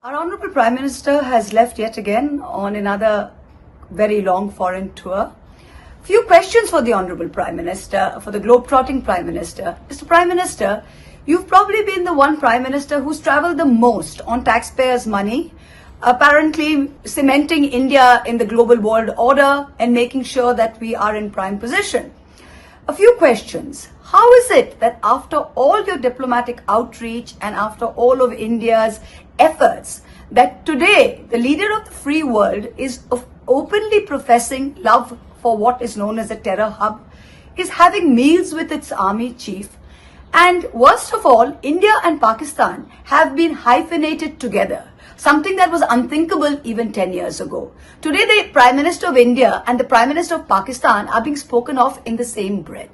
Our Honourable Prime Minister has left yet again on another very long foreign tour. Few questions for the Honourable Prime Minister, for the globe-trotting Prime Minister. Mr. Prime Minister, you've probably been the one Prime Minister who's travelled the most on taxpayers' money, apparently cementing India in the global world order and making sure that we are in prime position. A few questions. How is it that after all your diplomatic outreach and after all of India's efforts, that today the leader of the free world is openly professing love for what is known as a terror hub, is having meals with its army chief, and worst of all, India and Pakistan have been hyphenated together, something that was unthinkable even 10 years ago. Today, the Prime Minister of India and the Prime Minister of Pakistan are being spoken of in the same breath.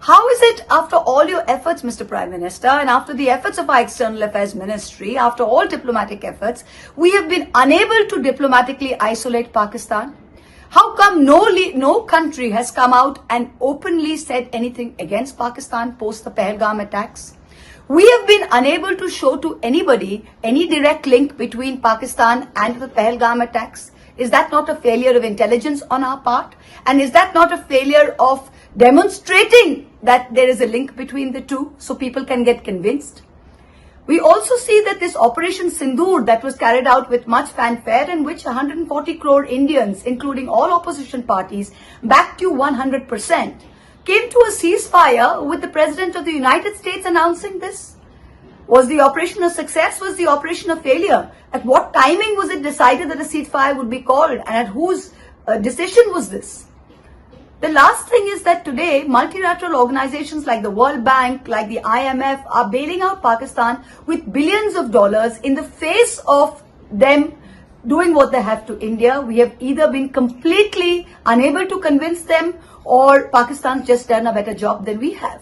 How is it, after all your efforts, Mr. Prime Minister, and after the efforts of our External Affairs Ministry, after all diplomatic efforts, we have been unable to diplomatically isolate Pakistan? How come no country has come out and openly said anything against Pakistan post the Pahalgam attacks? We have been unable to show to anybody any direct link between Pakistan and the Pahalgam attacks. Is that not a failure of intelligence on our part? And is that not a failure of demonstrating that there is a link between the two so people can get convinced? We also see that this Operation Sindoor that was carried out with much fanfare, in which 140 crore Indians, including all opposition parties, backed you 100%, came to a ceasefire with the President of the United States announcing this. Was the operation a success? Was the operation a failure? At what timing was it decided that a ceasefire would be called, and at whose decision was this? The last thing is that today, multilateral organizations like the World Bank, like the IMF, are bailing out Pakistan with billions of dollars in the face of them doing what they have to India. We have either been completely unable to convince them, or Pakistan's just done a better job than we have.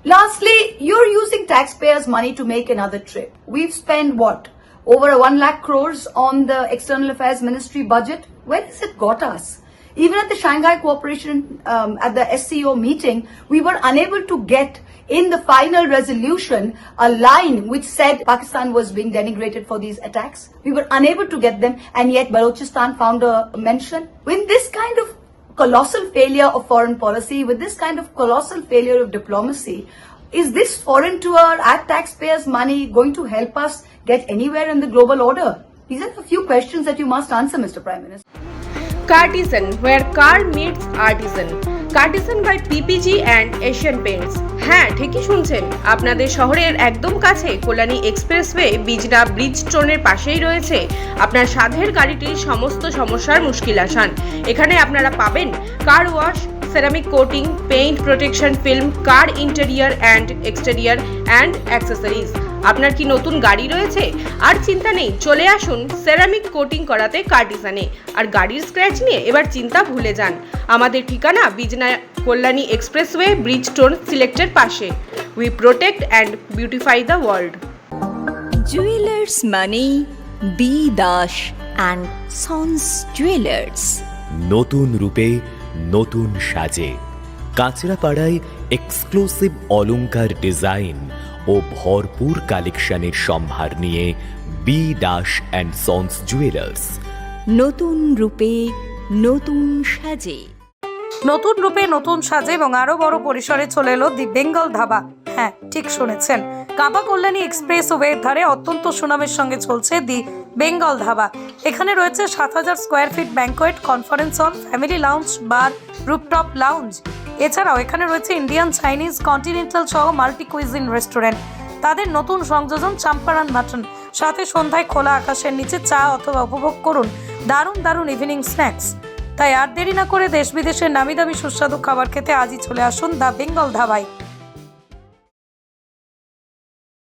Lastly, you're using taxpayers' money to make another trip. We've spent what? Over 1 lakh crores on the External Affairs Ministry budget. Where has it got us? Even at the Shanghai Cooperation, at the SCO meeting, we were unable to get in the final resolution a line which said Pakistan was being denigrated for these attacks. We were unable to get them, and yet Balochistan found a mention. With this kind of colossal failure of foreign policy, with this kind of colossal failure of diplomacy, is this foreign tour at taxpayers' money going to help us get anywhere in the global order? These are a few questions that you must answer, Mr. Prime Minister. Cartisan, where car meets artisan. Cartisan by PPG and Asian Paints. হ্যাঁ, ঠিকই শুনছেন। আপনাদের শহরের একদম কাছে Kalyani expressway বিজনা ব্রিজস্টোনের পাশেই রয়েছে আপনার সাধের গাড়িটির সমস্ত সমস্যার মুশকিল আসান। এখানে আপনারা পাবেন car wash, ceramic coating, paint protection film, car interior and exterior and accessories. আপনার কি নতুন গাড়ি রয়েছে? আর চিন্তা নেই, চলে আসুন সেরামিক কোটিং করাতে কার্টিসানে। আর গাড়ির স্ক্র্যাচ নিয়ে এবার চিন্তা ভুলে যান। আমাদের ঠিকানা বিজনা কল্যাণী এক্সপ্রেসওয়ে ব্রিজস্টোন সিলেক্টের পাশে। We protect and beautify the world. Jewellers মানি B Das and Sons Jewellers. নতুন রূপে নতুন সাজে কাঁচরাপাড়ায় এক্সক্লুসিভ অলংকার ডিজাইন ও ভরপুর কালেকশনের সম্ভার নিয়ে B Das and Sons Jewellers. নতুন রূপে নতুন সাজে। নতুন রূপে নতুন সাজে এবং আরো বড় পরিসরে চলে এলো দি বেঙ্গল ধাবা। হ্যাঁ, ঠিক শুনেছেন, কাঁপা কল্যাণী এক্সপ্রেসওয়ের ধারে অত্যন্ত সুনামের সঙ্গে চলছে দি বেঙ্গল ধাবা। এখানে রয়েছে 7000 square feet banquet, conference hall, family lounge, bar, rooftop lounge. এছাড়াও এখানে রয়েছে ইন্ডিয়ান, চাইনিজ, কন্টিনেন্টাল সহ মাল্টি কুইজিন রেস্টুরেন্ট। তাদের নতুন সংযোজন চাম্পারান মাটন। সাথে সন্ধ্যায় খোলা আকাশের নিচে চা অথবা উপভোগ করুন দারুণ দারুণ ইভিনিং স্ন্যাক্স। তাই আর দেরি না করে দেশ বিদেশের নামি দামি সুস্বাদু খাবার খেতে আজই চলে আসুন দ্য বেঙ্গল ধাবায়।